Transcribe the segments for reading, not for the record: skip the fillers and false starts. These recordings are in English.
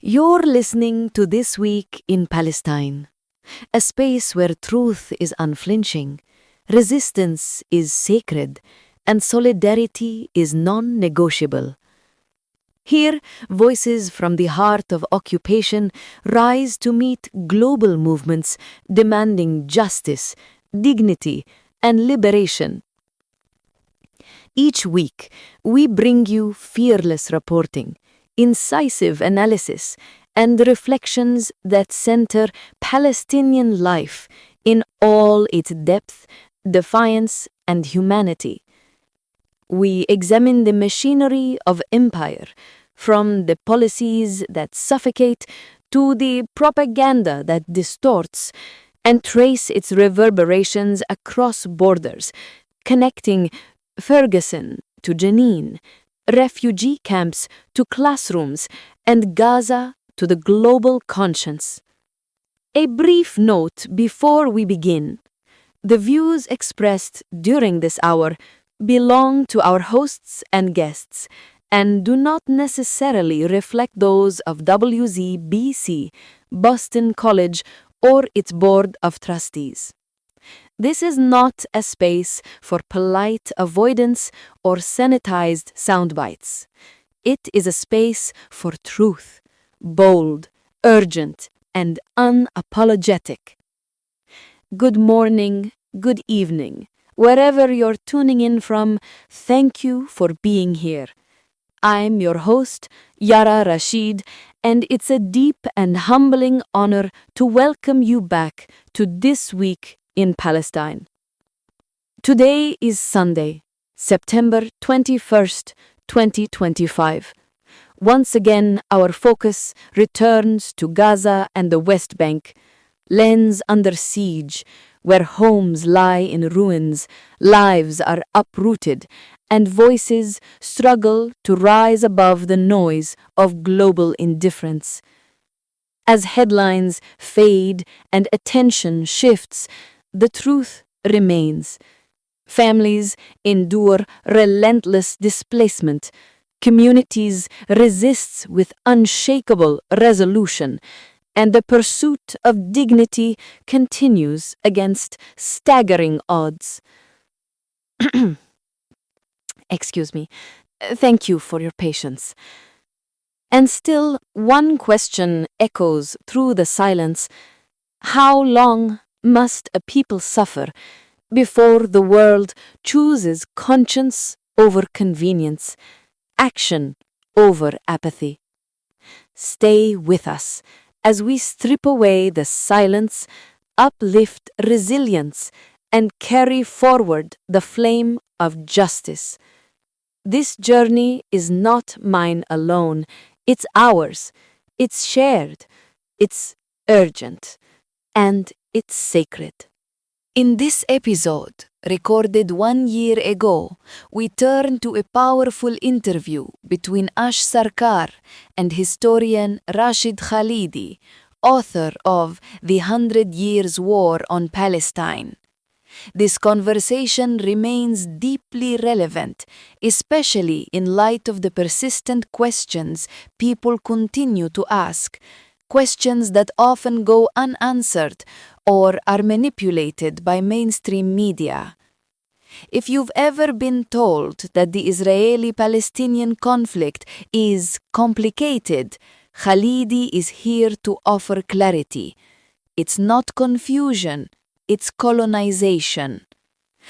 You're listening to This Week in Palestine, a space where truth is unflinching, resistance is sacred, and solidarity is non-negotiable. Here, voices from the heart of occupation rise to meet global movements demanding justice, dignity, and liberation. Each week, we bring you fearless reporting, incisive analysis, and reflections that center Palestinian life in all its depth, defiance, and humanity. We examine the machinery of empire, from the policies that suffocate to the propaganda that distorts, and trace its reverberations across borders, connecting Ferguson to Jenin, refugee camps to classrooms, and Gaza to the global conscience. A brief note before we begin. The views expressed during this hour belong to our hosts and guests and do not necessarily reflect those of WZBC, Boston College, or its Board of Trustees. This is not a space for polite avoidance or sanitized soundbites. It is a space for truth, bold, urgent, and unapologetic. Good morning, good evening. Wherever you're tuning in from, thank you for being here. I'm your host, Yara Rashid, and it's a deep and humbling honor to welcome you back to This Week in Palestine. Today is Sunday, September 21st, 2025. Once again, our focus returns to Gaza and the West Bank, lands under siege, where homes lie in ruins, lives are uprooted, and voices struggle to rise above the noise of global indifference. As headlines fade and attention shifts, the truth remains. Families endure relentless displacement. Communities resist with unshakable resolution, and the pursuit of dignity continues against staggering odds. Excuse me. Thank you for your patience. And still, one question echoes through the silence. How long must a people suffer before the world chooses conscience over convenience, action over apathy? Stay with us as we strip away the silence, uplift resilience, and carry forward the flame of justice. This journey is not mine alone. It's ours. It's shared. It's urgent. And it's sacred. In this episode, recorded 1 year ago, we turn to a powerful interview between Ash Sarkar and historian Rashid Khalidi, author of The 100 Years' War on Palestine. This conversation remains deeply relevant, especially in light of the persistent questions people continue to ask, questions that often go unanswered or are manipulated by mainstream media. If you've ever been told that the Israeli-Palestinian conflict is complicated, Khalidi is here to offer clarity. It's not confusion, it's colonization.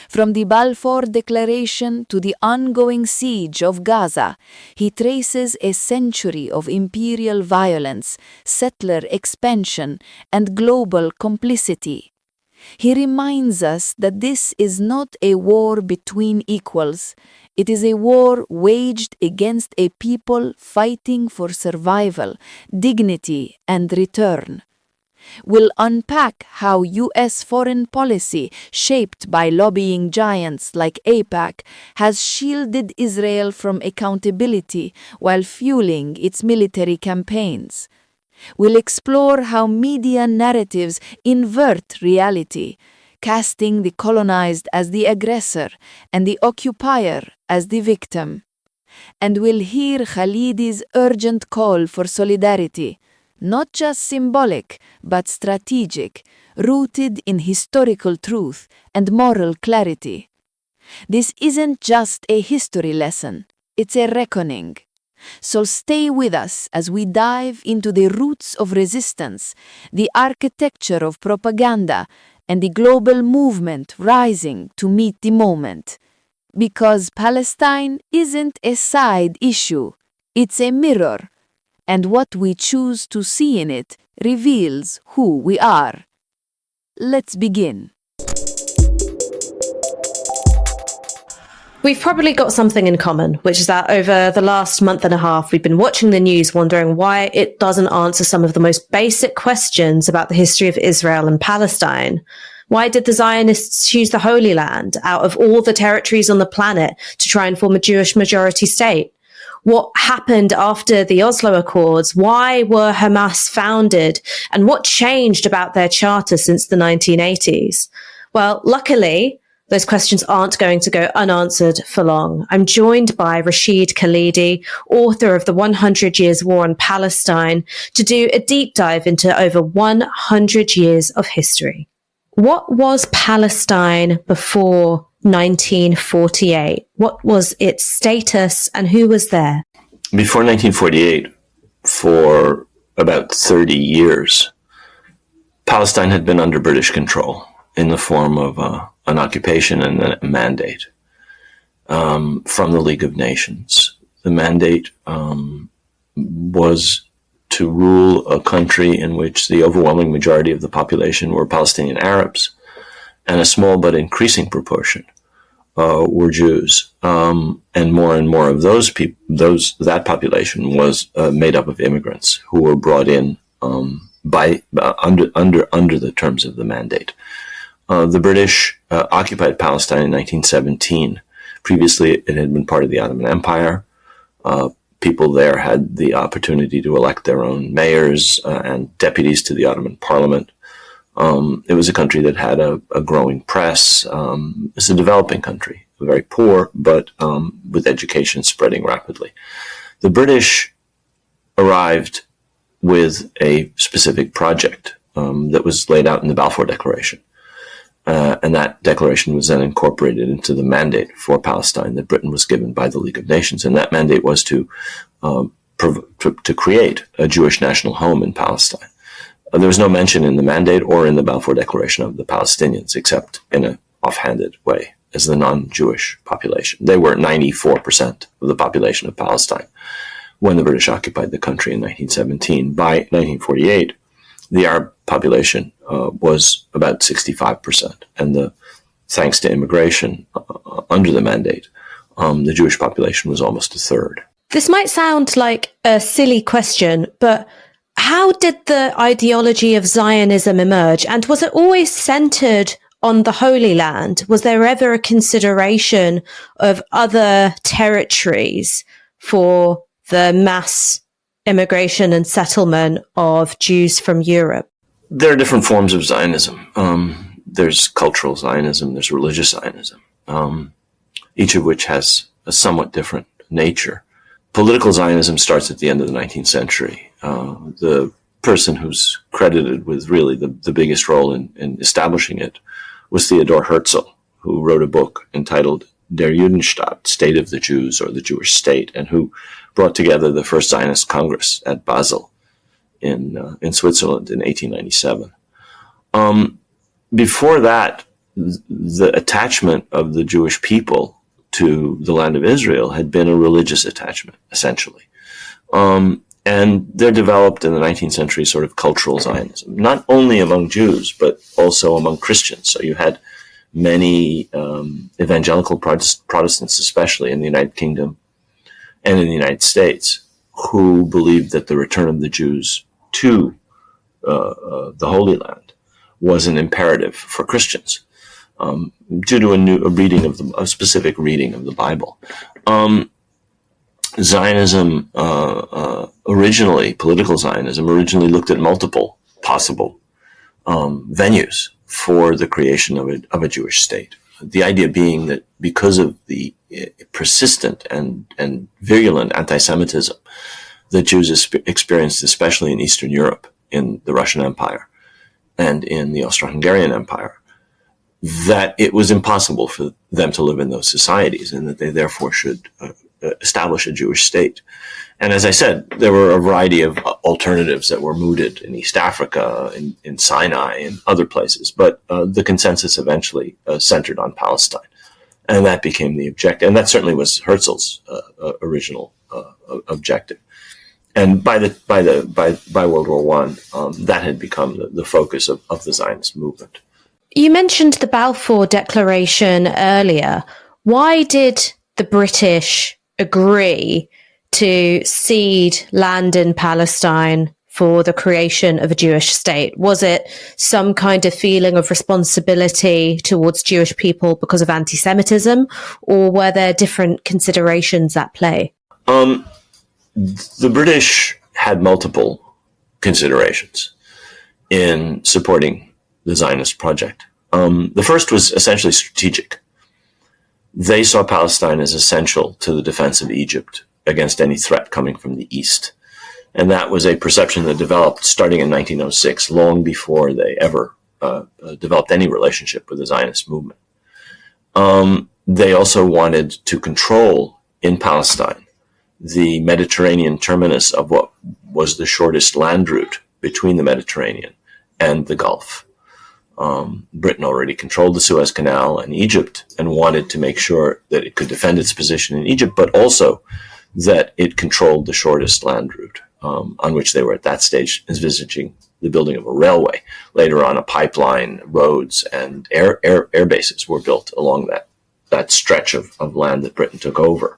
From the Balfour Declaration to the ongoing siege of Gaza, he traces a century of imperial violence, settler expansion, and global complicity. He reminds us that this is not a war between equals. It is a war waged against a people fighting for survival, dignity, and return. We'll unpack how U.S. foreign policy, shaped by lobbying giants like AIPAC, has shielded Israel from accountability while fueling its military campaigns. We'll explore how media narratives invert reality, casting the colonized as the aggressor and the occupier as the victim. and we'll hear Khalidi's urgent call for solidarity, not just symbolic, but strategic, rooted in historical truth and moral clarity. This isn't just a history lesson, it's a reckoning. So stay with us as we dive into the roots of resistance, the architecture of propaganda, and the global movement rising to meet the moment. Because Palestine isn't a side issue, it's a mirror, and what we choose to see in it reveals who we are. Let's begin. We've probably got something in common, which is that over the last month and a half, we've been watching the news wondering why it doesn't answer some of the most basic questions about the history of Israel and Palestine. Why did the Zionists choose the Holy Land out of all the territories on the planet to try and form a Jewish majority state? What happened after the Oslo Accords? Why were Hamas founded? And what changed about their charter since the 1980s? Well, luckily, those questions aren't going to go unanswered for long. I'm joined by Rashid Khalidi, author of The 100 Years War on Palestine, to do a deep dive into over 100 years of history. What was Palestine before 1948? What was its status and who was there? Before 1948, for about 30 years, Palestine had been under British control in the form of an occupation and a mandate from the League of Nations. The mandate was to rule a country in which the overwhelming majority of the population were Palestinian Arabs, and a small but increasing proportion were Jews. And more of those people, that population was made up of immigrants who were brought in under the terms of the mandate. The British occupied Palestine in 1917. Previously, it had been part of the Ottoman Empire. People there had the opportunity to elect their own mayors and deputies to the Ottoman Parliament. It was a country that had a growing press. It's a developing country, very poor, but with education spreading rapidly. The British arrived with a specific project that was laid out in the Balfour Declaration. And that declaration was then incorporated into the mandate for Palestine that Britain was given by the League of Nations. And that mandate was to create a Jewish national home in Palestine. There was no mention in the mandate or in the Balfour Declaration of the Palestinians, except in an offhanded way, as the non-Jewish population. They were 94% of the population of Palestine when the British occupied the country in 1917. By 1948, the Arab population was about 65%, and thanks to immigration under the mandate, the Jewish population was almost a third. This might sound like a silly question, but how did the ideology of Zionism emerge, and was it always centered on the Holy Land? Was there ever a consideration of other territories for the mass immigration and settlement of Jews from Europe? There are different forms of Zionism. There's cultural Zionism, there's religious Zionism, each of which has a somewhat different nature. Political Zionism starts at the end of the 19th century. The person who's credited with really the biggest role in establishing it was Theodor Herzl, who wrote a book entitled Der Judenstaat, State of the Jews, or the Jewish State, and who brought together the first Zionist Congress at Basel in Switzerland in 1897. Before that, the attachment of the Jewish people to the land of Israel had been a religious attachment, essentially. And there developed in the 19th century sort of cultural Zionism, not only among Jews, but also among Christians. So you had many evangelical Protestants, especially in the United Kingdom and in the United States, who believed that the return of the Jews to the Holy Land was an imperative for Christians, due to a specific reading of the Bible. Zionism originally, political Zionism originally looked at multiple possible venues for the creation of a Jewish state. The idea being that because of the persistent and virulent anti-Semitism that Jews experienced, especially in Eastern Europe, in the Russian Empire and in the Austro-Hungarian Empire, that it was impossible for them to live in those societies, and that they therefore should establish a Jewish state. And as I said, there were a variety of alternatives that were mooted in East Africa, in Sinai, and other places. But the consensus eventually centered on Palestine, and that became the objective. And that certainly was Herzl's original objective. And by World War I, that had become the focus of the Zionist movement. You mentioned the Balfour Declaration earlier. Why did the British agree to cede land in Palestine for the creation of a Jewish state? Was it some kind of feeling of responsibility towards Jewish people because of anti-Semitism, or were there different considerations at play? The British had multiple considerations in supporting the Zionist project. The first was essentially strategic. They saw Palestine as essential to the defense of Egypt against any threat coming from the East. And that was a perception that developed starting in 1906, long before they ever developed any relationship with the Zionist movement. They also wanted to control in Palestine the Mediterranean terminus of what was the shortest land route between the Mediterranean and the Gulf. Britain already controlled the Suez Canal and Egypt, and wanted to make sure that it could defend its position in Egypt, but also that it controlled the shortest land route, on which they were at that stage envisaging the building of a railway. Later on, a pipeline, roads, and air bases were built along that stretch of land that Britain took over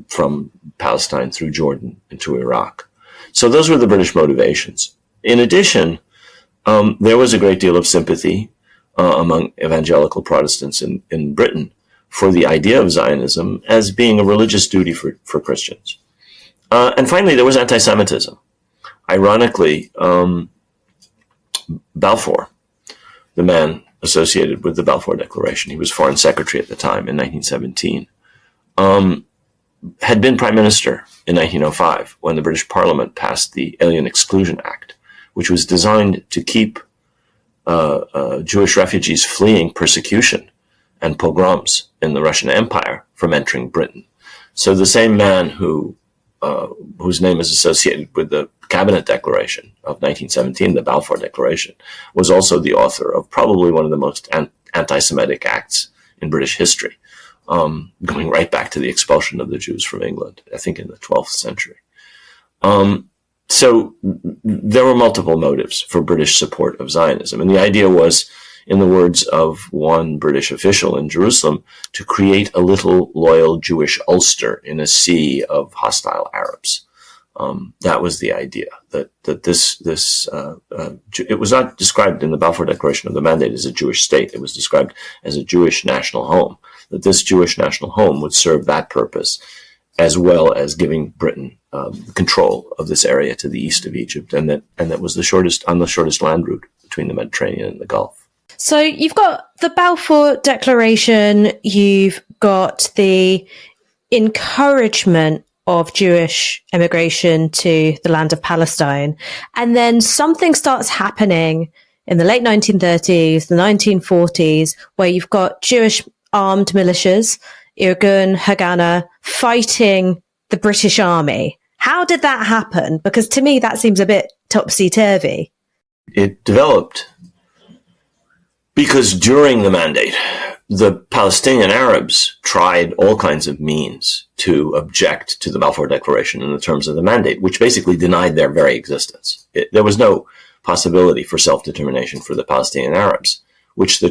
from Palestine through Jordan into Iraq. So those were the British motivations. In addition, there was a great deal of sympathy among evangelical Protestants in Britain for the idea of Zionism as being a religious duty for Christians. And finally, there was anti-Semitism. Ironically, Balfour, the man associated with the Balfour Declaration, he was foreign secretary at the time in 1917, had been prime minister in 1905 when the British Parliament passed the Alien Exclusion Act, which was designed to keep Jewish refugees fleeing persecution and pogroms in the Russian Empire from entering Britain. So the same man whose name is associated with the Cabinet Declaration of 1917, the Balfour Declaration, was also the author of probably one of the most anti-Semitic acts in British history, going right back to the expulsion of the Jews from England, I think in the 12th century. So there were multiple motives for British support of Zionism. And the idea was, in the words of one British official in Jerusalem, to create a little loyal Jewish Ulster in a sea of hostile Arabs. That was the idea, that it was not described in the Balfour Declaration of the Mandate as a Jewish state. It was described as a Jewish national home, that this Jewish national home would serve that purpose, as well as giving Britain control of this area to the east of Egypt, and that was the shortest land route between the Mediterranean and the Gulf. So you've got the Balfour Declaration, you've got the encouragement of Jewish immigration to the land of Palestine, and then something starts happening in the late 1930s, the 1940s, where you've got Jewish armed militias, Irgun, Haganah, fighting the British Army. How did that happen? Because to me, that seems a bit topsy-turvy. It developed because during the Mandate, the Palestinian Arabs tried all kinds of means to object to the Balfour Declaration in the terms of the Mandate, which basically denied their very existence. There was no possibility for self-determination for the Palestinian Arabs, which the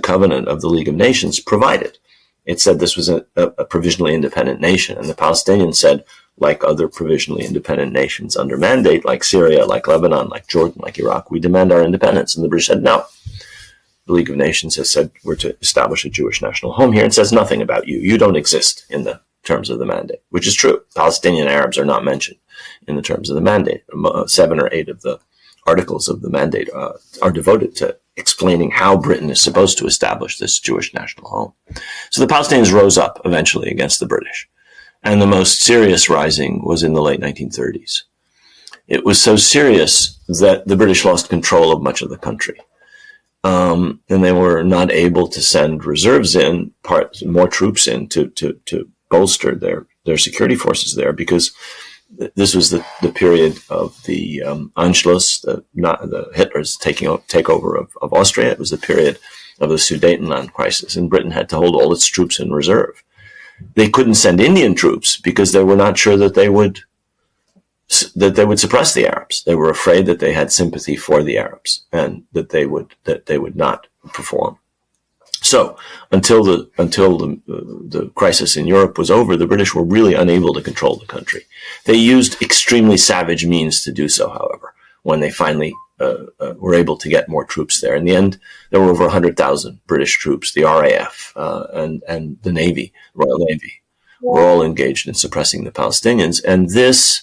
Covenant of the League of Nations provided. It said this was a provisionally independent nation, and the Palestinians said, like other provisionally independent nations under Mandate, like Syria, like Lebanon, like Jordan, like Iraq, we demand our independence. And the British said, no. The League of Nations has said we're to establish a Jewish national home here, and says nothing about you. You don't exist in the terms of the Mandate, which is true. Palestinian Arabs are not mentioned in the terms of the Mandate. 7 or 8 of the articles of the Mandate are devoted to explaining how Britain is supposed to establish this Jewish national home. So the Palestinians rose up eventually against the British. And the most serious rising was in the late 1930s. It was so serious that the British lost control of much of the country. And they were not able to send reserves in, more troops in to bolster their security forces there, because this was the period of the Anschluss, the Hitler's takeover of Austria. It was the period of the Sudetenland crisis, and Britain had to hold all its troops in reserve. They couldn't send Indian troops because they were not sure that they would suppress the Arabs. They were afraid that they had sympathy for the Arabs and that they would not perform. So until the crisis in Europe was over, the British were really unable to control the country. They used extremely savage means to do so, however, when they finally were able to get more troops there. In the end, there were over 100,000 British troops. The RAF and the Navy, Royal Navy, were all engaged in suppressing the Palestinians, and this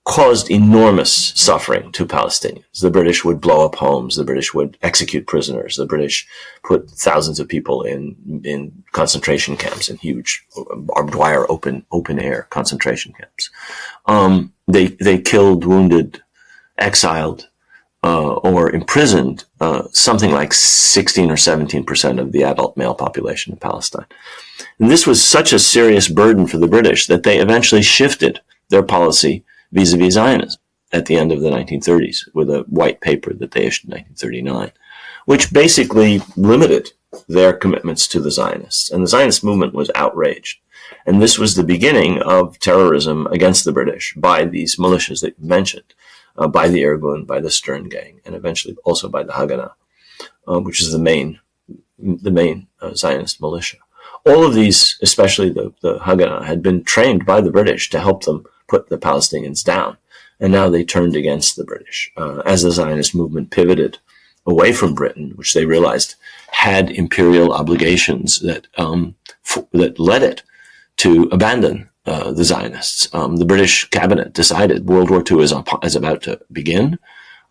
caused enormous suffering to Palestinians. The British would blow up homes. The British would execute prisoners. The British put thousands of people in concentration camps, in huge barbed wire, open air concentration camps. They killed, wounded, exiled, or imprisoned something like 16 or 17% of the adult male population of Palestine. And this was such a serious burden for the British that they eventually shifted their policy vis-a-vis Zionism at the end of the 1930s with a white paper that they issued in 1939, which basically limited their commitments to the Zionists. And the Zionist movement was outraged. And this was the beginning of terrorism against the British by these militias that you mentioned, by the Irgun, by the Stern Gang, and eventually also by the Haganah, which is the main Zionist militia. All of these, especially the Haganah, had been trained by the British to help them put the Palestinians down. And now they turned against the British as the Zionist movement pivoted away from Britain, which they realized had imperial obligations that led it to abandon the Zionists. The British cabinet decided World War II is about to begin.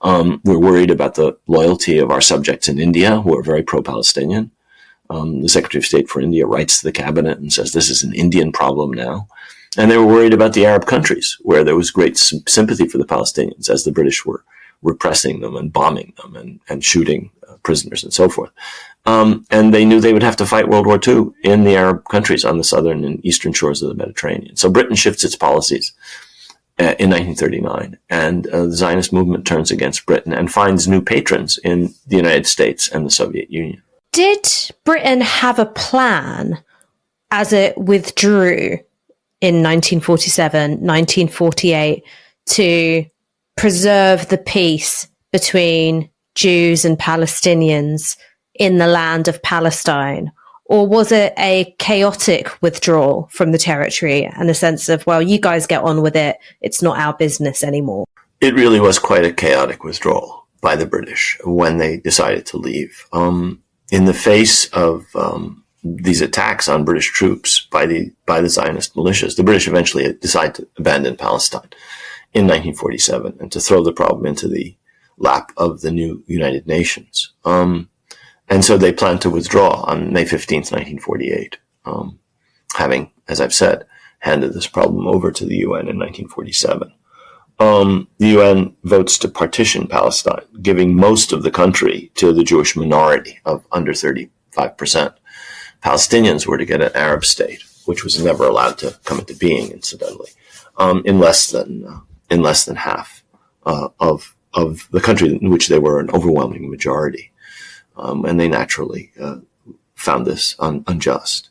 We're worried about the loyalty of our subjects in India, who are very pro-Palestinian. The Secretary of State for India writes to the cabinet and says this is an Indian problem now. And they were worried about the Arab countries, where there was great sympathy for the Palestinians as the British were repressing them and bombing them and shooting prisoners and so forth. And they knew they would have to fight World War II in the Arab countries on the southern and eastern shores of the Mediterranean. So Britain shifts its policies in 1939, and the Zionist movement turns against Britain and finds new patrons in the United States and the Soviet Union. Did Britain have a plan as it withdrew in 1947, 1948 to preserve the peace between Jews and Palestinians in the land of Palestine? Or was it a chaotic withdrawal from the territory and a sense of, well, you guys get on with it, it's not our business anymore? It really was quite a chaotic withdrawal by the British when they decided to leave. In the face of these attacks on British troops by the Zionist militias, the British eventually decided to abandon Palestine in 1947 and to throw the problem into the lap of the new United Nations. And so they planned to withdraw on May 15th, 1948, having, as I've said, handed this problem over to the UN in 1947. The UN votes to partition Palestine, giving most of the country to the Jewish minority of under 35%. Palestinians were to get an Arab state, which was never allowed to come into being, incidentally, in less than half of the country in which they were an overwhelming majority, and they naturally found this unjust.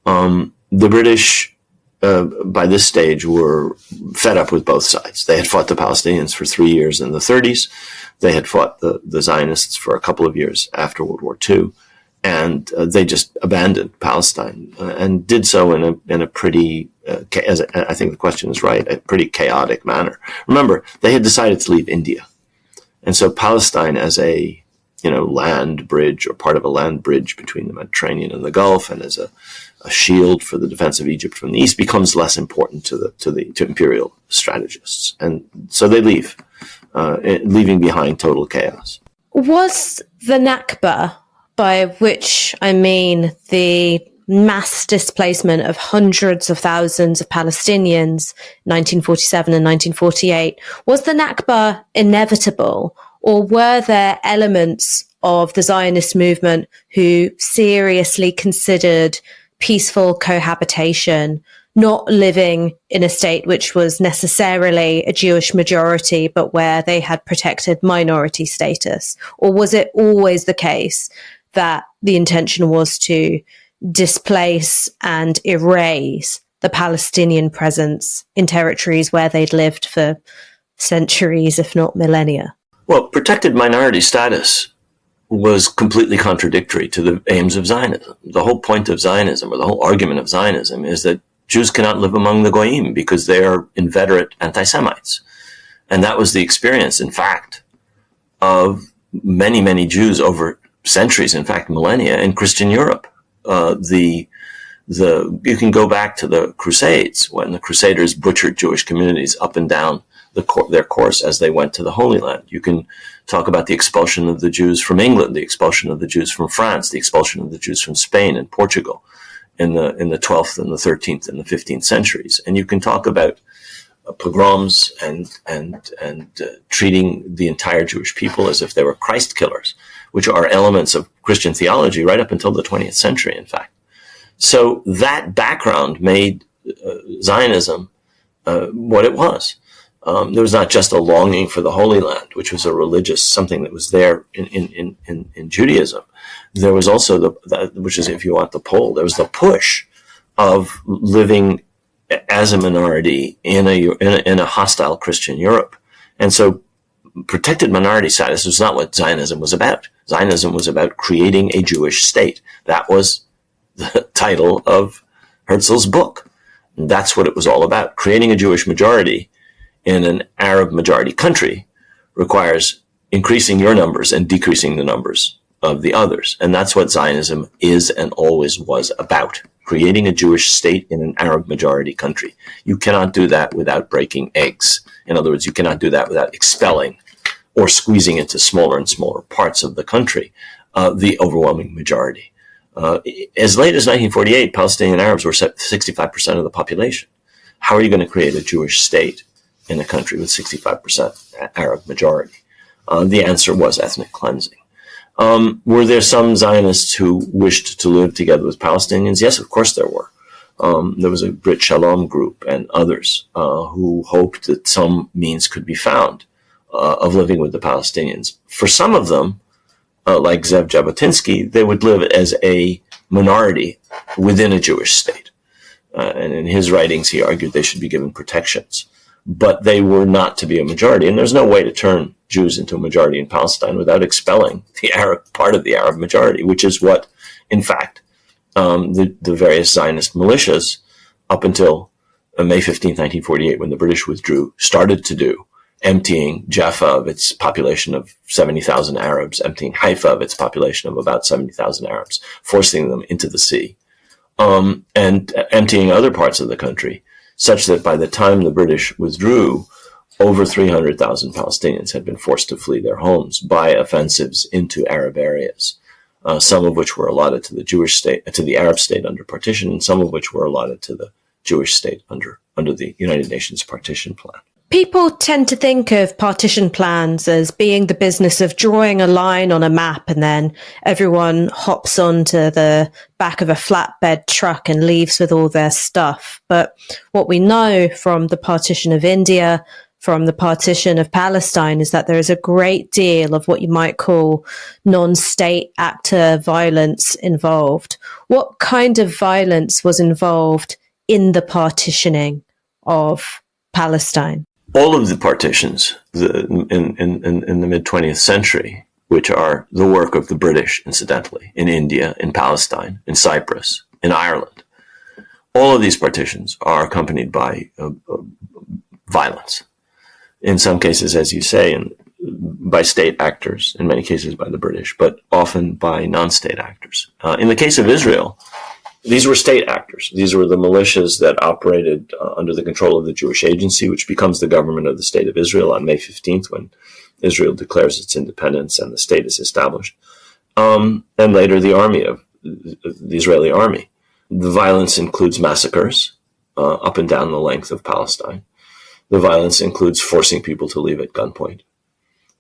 The British, by this stage, were fed up with both sides. They had fought the Palestinians for 3 years in the 30s. They had fought the Zionists for a couple of years after World War II. And they just abandoned Palestine and did so in a pretty, as I think the question is right, a pretty chaotic manner. Remember, they had decided to leave India. And so Palestine as a, land bridge or part of a land bridge between the Mediterranean and the Gulf and as a shield for the defense of Egypt from the east becomes less important to imperial strategists. And so they leave, leaving behind total chaos. Was the Nakba, by which I mean the mass displacement of hundreds of thousands of Palestinians, 1947 and 1948, was the Nakba inevitable, or were there elements of the Zionist movement who seriously considered peaceful cohabitation, not living in a state which was necessarily a Jewish majority, but where they had protected minority status? Or was it always the case that the intention was to displace and erase the Palestinian presence in territories where they'd lived for centuries, if not millennia? Well, protected minority status was completely contradictory to the aims of Zionism. The whole point of Zionism, or the whole argument of Zionism, is that Jews cannot live among the Goyim because they are inveterate anti-Semites. And that was the experience, in fact, of many, many Jews over centuries, in fact, millennia, in Christian Europe. You can go back to the Crusades, when the Crusaders butchered Jewish communities up and down their course as they went to the Holy Land. You can talk about the expulsion of the Jews from England, the expulsion of the Jews from France, the expulsion of the Jews from Spain and Portugal in the 12th and the 13th and the 15th centuries. And you can talk about pogroms and treating the entire Jewish people as if they were Christ killers, which are elements of Christian theology right up until the 20th century, in fact. So that background made Zionism what it was. There was not just a longing for the Holy Land, which was a religious something that was there in Judaism. There was also which is, if you want the pull, there was the push of living as a minority in a hostile Christian Europe. And so protected minority status was not what Zionism was about. Zionism was about creating a Jewish state. That was the title of Herzl's book. And that's what it was all about. Creating a Jewish majority in an Arab majority country requires increasing your numbers and decreasing the numbers of the others. And that's what Zionism is and always was about. Creating a Jewish state in an Arab majority country. You cannot do that without breaking eggs. In other words, you cannot do that without expelling or squeezing into smaller and smaller parts of the country the overwhelming majority. As late as 1948, Palestinian Arabs were 65% of the population. How are you going to create a Jewish state in a country with 65% Arab majority? The answer was ethnic cleansing. Were there some Zionists who wished to live together with Palestinians? Yes, of course there were. There was a Brit Shalom group and others who hoped that some means could be found of living with the Palestinians. For some of them, like Zev Jabotinsky, they would live as a minority within a Jewish state. And in his writings, he argued they should be given protections. But they were not to be a majority. And there's no way to turn Jews into a majority in Palestine without expelling the Arab part of the Arab majority, which is what, in fact, the various Zionist militias, up until May 15, 1948, when the British withdrew, started to do, emptying Jaffa of its population of 70,000 Arabs, emptying Haifa of its population of about 70,000 Arabs, forcing them into the sea, and emptying other parts of the country, such that by the time the British withdrew, over 300,000 Palestinians had been forced to flee their homes by offensives into Arab areas, some of which were allotted to the Jewish state, to the Arab state under partition, and some of which were allotted to the Jewish state under the United Nations partition plan. People tend to think of partition plans as being the business of drawing a line on a map and then everyone hops onto the back of a flatbed truck and leaves with all their stuff. But what we know from the partition of India, from the partition of Palestine, is that there is a great deal of what you might call non-state actor violence involved. What kind of violence was involved in the partitioning of Palestine? All of the partitions in the mid-20th century, which are the work of the British, incidentally, in India, in Palestine, in Cyprus, in Ireland, all of these partitions are accompanied by violence. In some cases, as you say, by state actors, in many cases by the British, but often by non-state actors. In the case of Israel, these were state actors. These were the militias that operated under the control of the Jewish Agency, which becomes the government of the State of Israel on May 15th, when Israel declares its independence and the state is established. And later the Israeli army. The violence includes massacres up and down the length of Palestine. The violence includes forcing people to leave at gunpoint.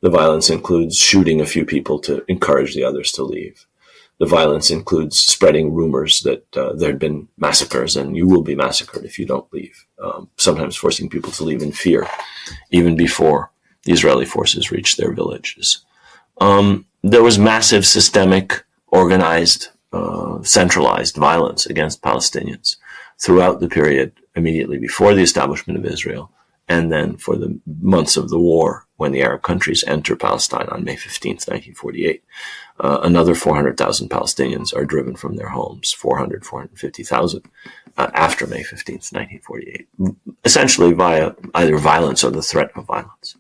The violence includes shooting a few people to encourage the others to leave. The violence includes spreading rumors that there had been massacres and you will be massacred if you don't leave, sometimes forcing people to leave in fear, even before the Israeli forces reached their villages. There was massive, systemic, organized, centralized violence against Palestinians throughout the period immediately before the establishment of Israel, and then for the months of the war when the Arab countries enter Palestine on May 15th, 1948. Another 400,000 Palestinians are driven from their homes, 450,000 after May 15th, 1948, essentially via either violence or the threat of violence.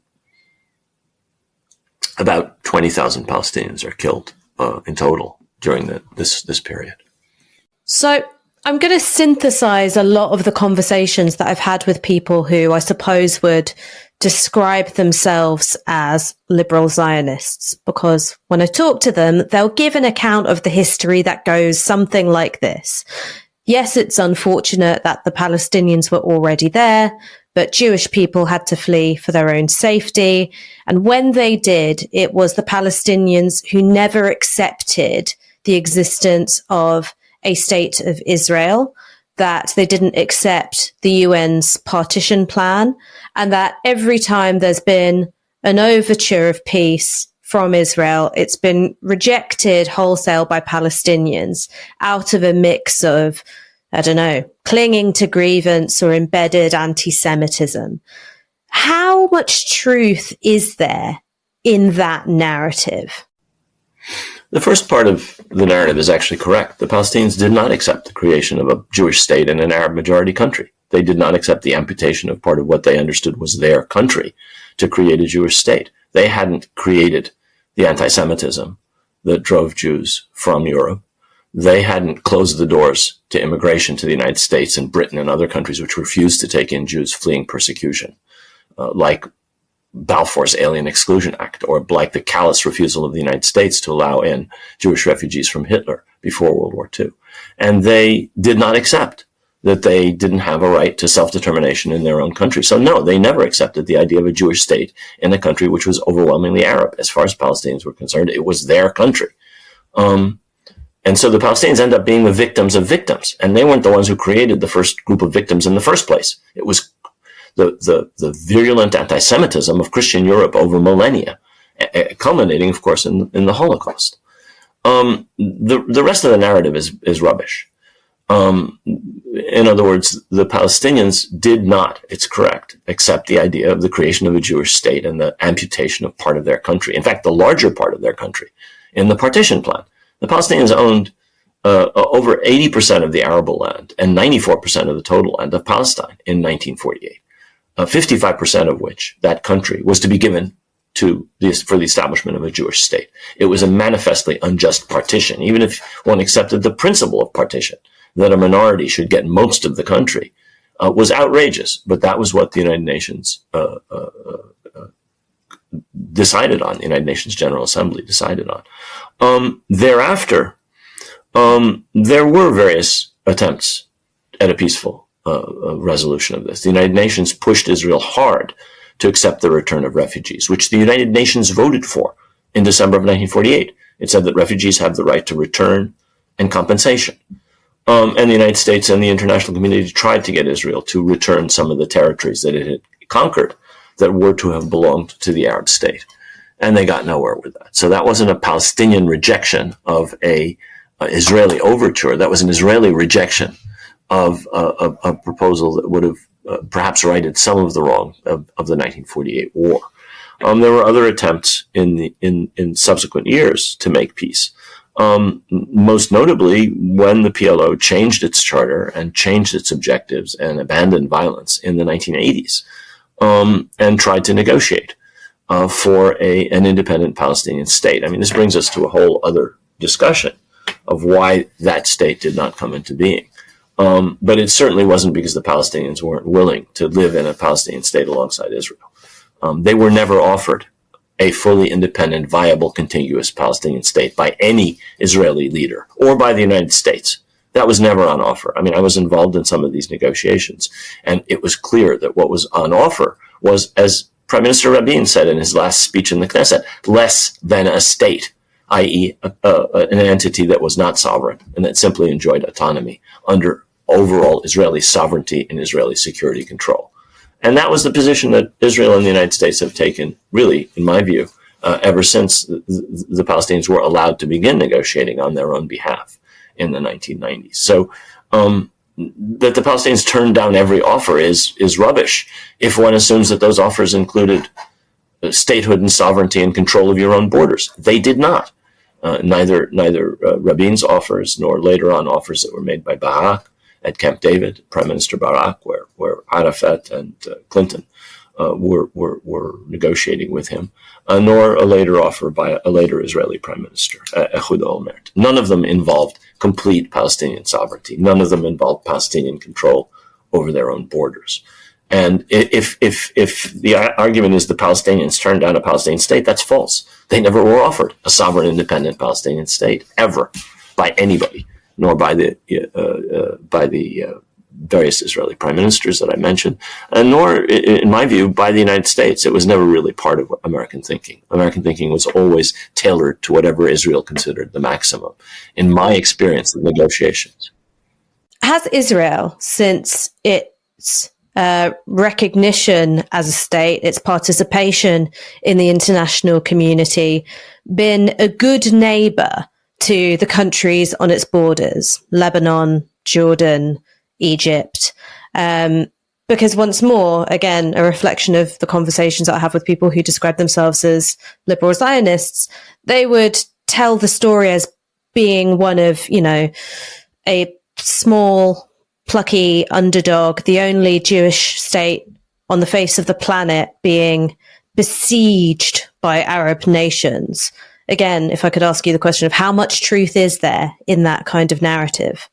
About 20,000 Palestinians are killed in total during this period. So I'm going to synthesize a lot of the conversations that I've had with people who I suppose would describe themselves as liberal Zionists, because when I talk to them, they'll give an account of the history that goes something like this. Yes, it's unfortunate that the Palestinians were already there, but Jewish people had to flee for their own safety. And when they did, it was the Palestinians who never accepted the existence of a state of Israel, that they didn't accept the UN's partition plan, and that every time there's been an overture of peace from Israel, it's been rejected wholesale by Palestinians out of a mix of, I don't know, clinging to grievance or embedded anti-Semitism. How much truth is there in that narrative? The first part of the narrative is actually correct. The Palestinians did not accept the creation of a Jewish state in an Arab-majority country. They did not accept the amputation of part of what they understood was their country to create a Jewish state. They hadn't created the anti-Semitism that drove Jews from Europe. They hadn't closed the doors to immigration to the United States and Britain and other countries which refused to take in Jews fleeing persecution, like Balfour's Alien Exclusion Act, or like the callous refusal of the United States to allow in Jewish refugees from Hitler before World War II. And they did not accept that they didn't have a right to self-determination in their own country. So no, they never accepted the idea of a Jewish state in a country which was overwhelmingly Arab. As far as Palestinians were concerned, it was their country. And so the Palestinians end up being the victims of victims. And they weren't the ones who created the first group of victims in the first place. It was the virulent anti-Semitism of Christian Europe over millennia, culminating, of course, in the Holocaust. The rest of the narrative is rubbish. In other words, the Palestinians did not, it's correct, accept the idea of the creation of a Jewish state and the amputation of part of their country. In fact, the larger part of their country in the partition plan. The Palestinians owned over 80% of the arable land and 94% of the total land of Palestine in 1948. 55% of which, that country, was to be given for the establishment of a Jewish state. It was a manifestly unjust partition, even if one accepted the principle of partition, that a minority should get most of the country, was outrageous. But that was what the United Nations decided on, the United Nations General Assembly decided on. Thereafter, there were various attempts at a peaceful resolution of this. The United Nations pushed Israel hard to accept the return of refugees, which the United Nations voted for in December of 1948. It said that refugees have the right to return and compensation. And the United States and the international community tried to get Israel to return some of the territories that it had conquered that were to have belonged to the Arab state. And they got nowhere with that. So that wasn't a Palestinian rejection of a Israeli overture. That was an Israeli rejection of a proposal that would have perhaps righted some of the wrong of the 1948 war. There were other attempts in subsequent years to make peace. Most notably, when the PLO changed its charter and changed its objectives and abandoned violence in the 1980s, and tried to negotiate for an independent Palestinian state. I mean, this brings us to a whole other discussion of why that state did not come into being. But it certainly wasn't because the Palestinians weren't willing to live in a Palestinian state alongside Israel. They were never offered a fully independent, viable, contiguous Palestinian state by any Israeli leader or by the United States. That was never on offer. I mean, I was involved in some of these negotiations, and it was clear that what was on offer was, as Prime Minister Rabin said in his last speech in the Knesset, less than a state, i.e. an entity that was not sovereign and that simply enjoyed autonomy under overall Israeli sovereignty and Israeli security control. And that was the position that Israel and the United States have taken, really, in my view, ever since the Palestinians were allowed to begin negotiating on their own behalf in the 1990s. So that the Palestinians turned down every offer is rubbish if one assumes that those offers included statehood and sovereignty and control of your own borders. They did not. Neither Rabin's offers nor later on offers that were made by Barak at Camp David, Prime Minister Barak, where Arafat and Clinton were negotiating with him, nor a later offer by a later Israeli Prime Minister, Ehud Olmert. None of them involved complete Palestinian sovereignty. None of them involved Palestinian control over their own borders. And if the argument is the Palestinians turned down a Palestinian state, that's false. They never were offered a sovereign, independent Palestinian state ever by anybody, nor by the various Israeli prime ministers that I mentioned, and nor, in my view, by the United States. It was never really part of American thinking. American thinking was always tailored to whatever Israel considered the maximum, in my experience of negotiations. Has Israel, since its recognition as a state, its participation in the international community, been a good neighbor to the countries on its borders, Lebanon, Jordan, Egypt? Because once more, again, a reflection of the conversations that I have with people who describe themselves as liberal Zionists, they would tell the story as being one of, a small, plucky underdog, the only Jewish state on the face of the planet being besieged by Arab nations. Again, if I could ask you the question of how much truth is there in that kind of narrative?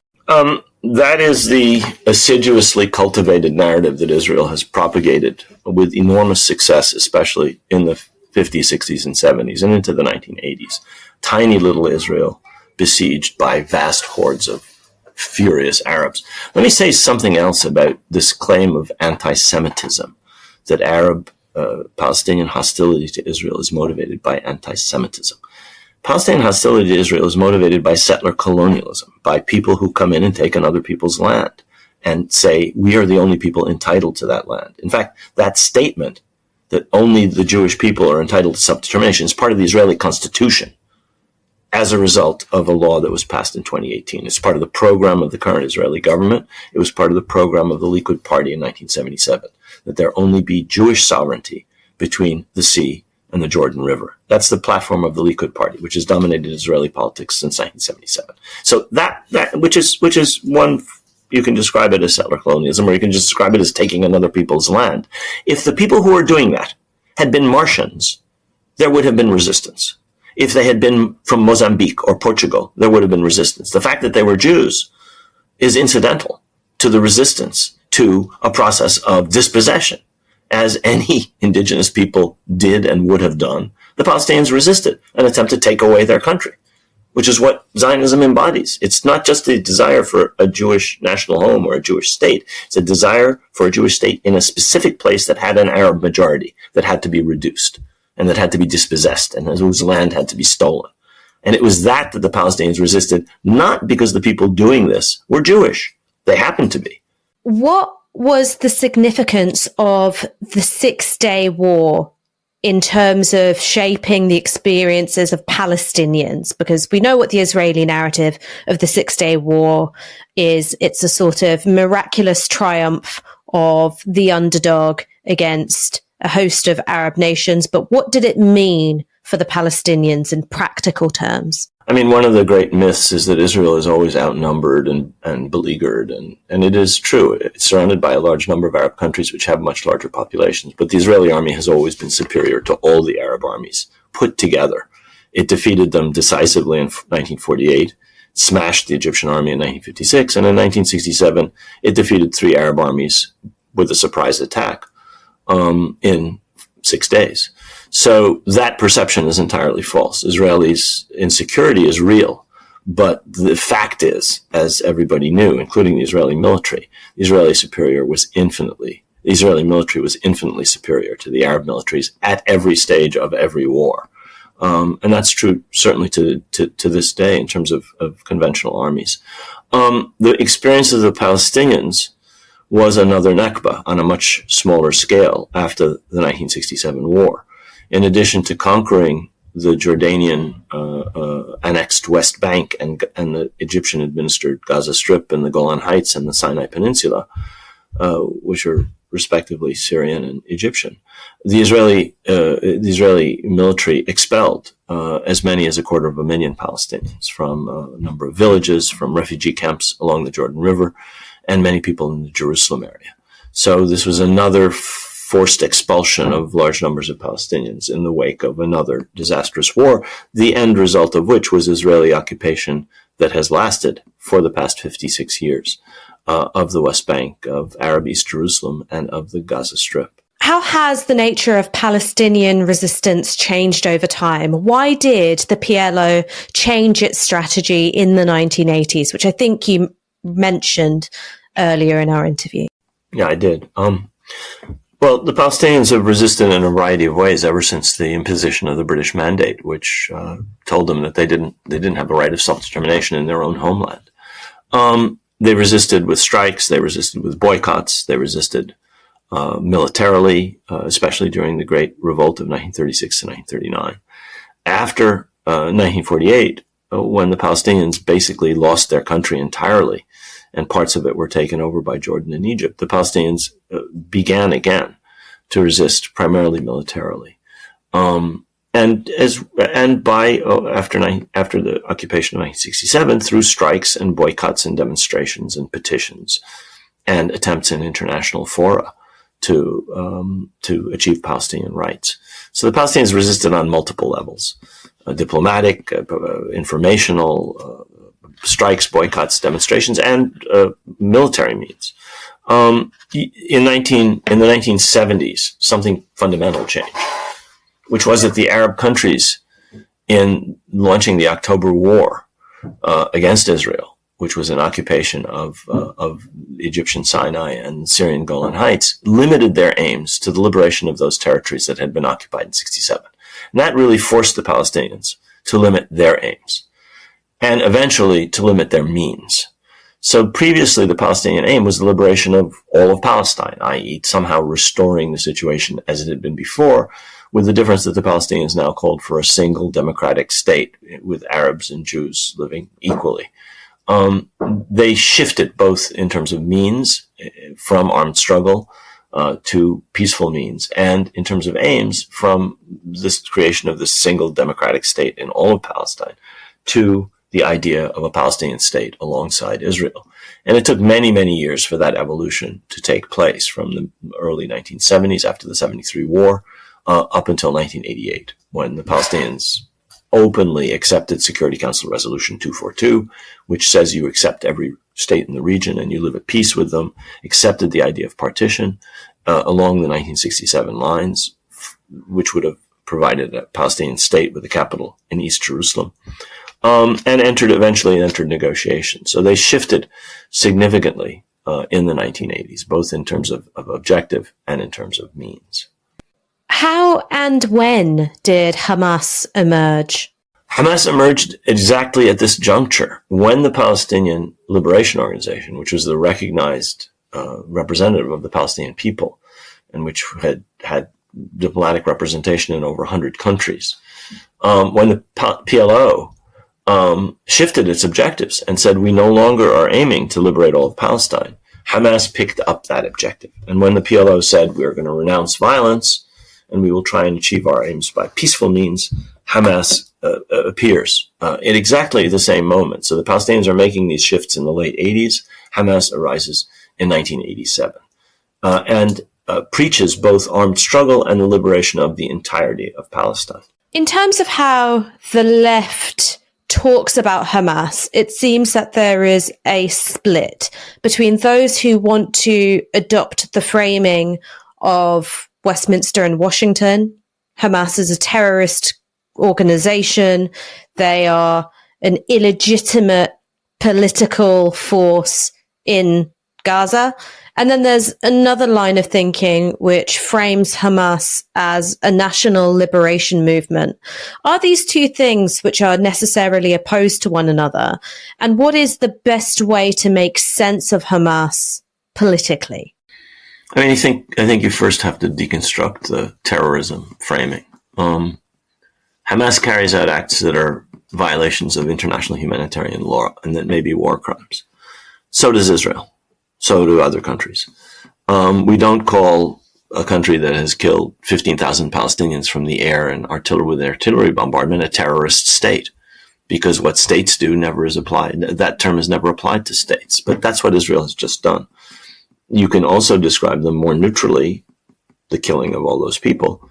That is the assiduously cultivated narrative that Israel has propagated with enormous success, especially in the 50s, 60s, and 70s, and into the 1980s. Tiny little Israel besieged by vast hordes of furious Arabs. Let me say something else about this claim of anti-Semitism, that Arab-Palestinian hostility to Israel is motivated by anti-Semitism. Palestinian hostility to Israel is motivated by settler colonialism, by people who come in and take on other people's land and say, we are the only people entitled to that land. In fact, that statement that only the Jewish people are entitled to self-determination is part of the Israeli constitution as a result of a law that was passed in 2018. It's part of the program of the current Israeli government. It was part of the program of the Likud party in 1977, that there only be Jewish sovereignty between the sea and the Jordan River. That's the platform of the Likud party, which has dominated Israeli politics since 1977. So that which is one, you can describe it as settler colonialism, or you can just describe it as taking on other people's land. If the people who are doing that had been Martians, there would have been resistance. If they had been from Mozambique or Portugal, there would have been resistance. The fact that they were Jews is incidental to the resistance to a process of dispossession. As any indigenous people did and would have done, the Palestinians resisted an attempt to take away their country, which is what Zionism embodies. It's not just a desire for a Jewish national home or a Jewish state. It's a desire for a Jewish state in a specific place that had an Arab majority, that had to be reduced and that had to be dispossessed and whose land had to be stolen. And it was that the Palestinians resisted, not because the people doing this were Jewish. They happened to be. What was the significance of the 6-day war in terms of shaping the experiences of Palestinians? Because we know what the Israeli narrative of the 6-day war is. It's a sort of miraculous triumph of the underdog against a host of Arab nations. But what did it mean for the Palestinians in practical terms? I mean, one of the great myths is that Israel is always outnumbered and beleaguered, and it is true. It's surrounded by a large number of Arab countries which have much larger populations, but the Israeli army has always been superior to all the Arab armies put together. It defeated them decisively in 1948, smashed the Egyptian army in 1956, and in 1967 it defeated 3 Arab armies with a surprise attack in 6 days. So that perception is entirely false. Israelis' insecurity is real. But the fact is, as everybody knew, including the Israeli military, the Israeli military was infinitely superior to the Arab militaries at every stage of every war. And that's true certainly to this day in terms of conventional armies. The experience of the Palestinians was another Nakba on a much smaller scale after the 1967 war. In addition to conquering the Jordanian annexed West Bank and the Egyptian-administered Gaza Strip and the Golan Heights and the Sinai Peninsula, which are respectively Syrian and Egyptian, the Israeli military expelled as many as 250,000 Palestinians from a number of villages, from refugee camps along the Jordan River, and many people in the Jerusalem area. So this was another forced expulsion of large numbers of Palestinians in the wake of another disastrous war, the end result of which was Israeli occupation that has lasted for the past 56 years of the West Bank, of Arab East Jerusalem, and of the Gaza Strip. How has the nature of Palestinian resistance changed over time? Why did the PLO change its strategy in the 1980s, which I think you mentioned earlier in our interview? Yeah, I did. Well, the Palestinians have resisted in a variety of ways ever since the imposition of the British Mandate, which told them that they didn't have a right of self-determination in their own homeland. They resisted with strikes, they resisted with boycotts, they resisted militarily, especially during the Great Revolt of 1936 to 1939. After 1948, when the Palestinians basically lost their country entirely, and parts of it were taken over by Jordan and Egypt, the Palestinians began again to resist primarily militarily. After the occupation of 1967, through strikes and boycotts and demonstrations and petitions and attempts in international fora to achieve Palestinian rights. So the Palestinians resisted on multiple levels: diplomatic, informational, strikes, boycotts, demonstrations, and military means. In the 1970s, something fundamental changed, which was that the Arab countries, in launching the October War against Israel, which was an occupation of Egyptian Sinai and Syrian Golan Heights, limited their aims to the liberation of those territories that had been occupied in 1967. And that really forced the Palestinians to limit their aims, and eventually to limit their means. So previously, the Palestinian aim was the liberation of all of Palestine, i.e. somehow restoring the situation as it had been before, with the difference that the Palestinians now called for a single democratic state with Arabs and Jews living equally. They shifted both in terms of means from armed struggle to peaceful means, and in terms of aims from this creation of this single democratic state in all of Palestine to the idea of a Palestinian state alongside Israel. And it took many, many years for that evolution to take place, from the early 1970s after the 73 war up until 1988, when the Palestinians openly accepted Security Council Resolution 242, which says you accept every state in the region and you live at peace with them, accepted the idea of partition along the 1967 lines, which would have provided a Palestinian state with a capital in East Jerusalem, and eventually entered negotiations. So they shifted significantly in the 1980s, both in terms of objective and in terms of means. How and when did Hamas emerge? Hamas emerged exactly at this juncture, when the Palestinian Liberation Organization, which was the recognized representative of the Palestinian people, and which had diplomatic representation in over 100 countries, when the PLO shifted its objectives and said, we no longer are aiming to liberate all of Palestine, Hamas picked up that objective. And when the PLO said, we're going to renounce violence and we will try and achieve our aims by peaceful means, Hamas appears at exactly the same moment. So the Palestinians are making these shifts in the late 80s. Hamas arises in 1987 and preaches both armed struggle and the liberation of the entirety of Palestine. In terms of how the left talks about Hamas, it seems that there is a split between those who want to adopt the framing of Westminster and Washington. Hamas is a terrorist organization. They are an illegitimate political force in Gaza. And then there's another line of thinking which frames Hamas as a national liberation movement. Are these two things which are necessarily opposed to one another? And what is the best way to make sense of Hamas politically? I mean, I think you first have to deconstruct the terrorism framing. Hamas carries out acts that are violations of international humanitarian law and that may be war crimes. So does Israel. So do other countries. We don't call a country that has killed 15,000 Palestinians from the air and with artillery bombardment a terrorist state, because what states do never is applied. That term is never applied to states, but that's what Israel has just done. You can also describe them more neutrally, the killing of all those people,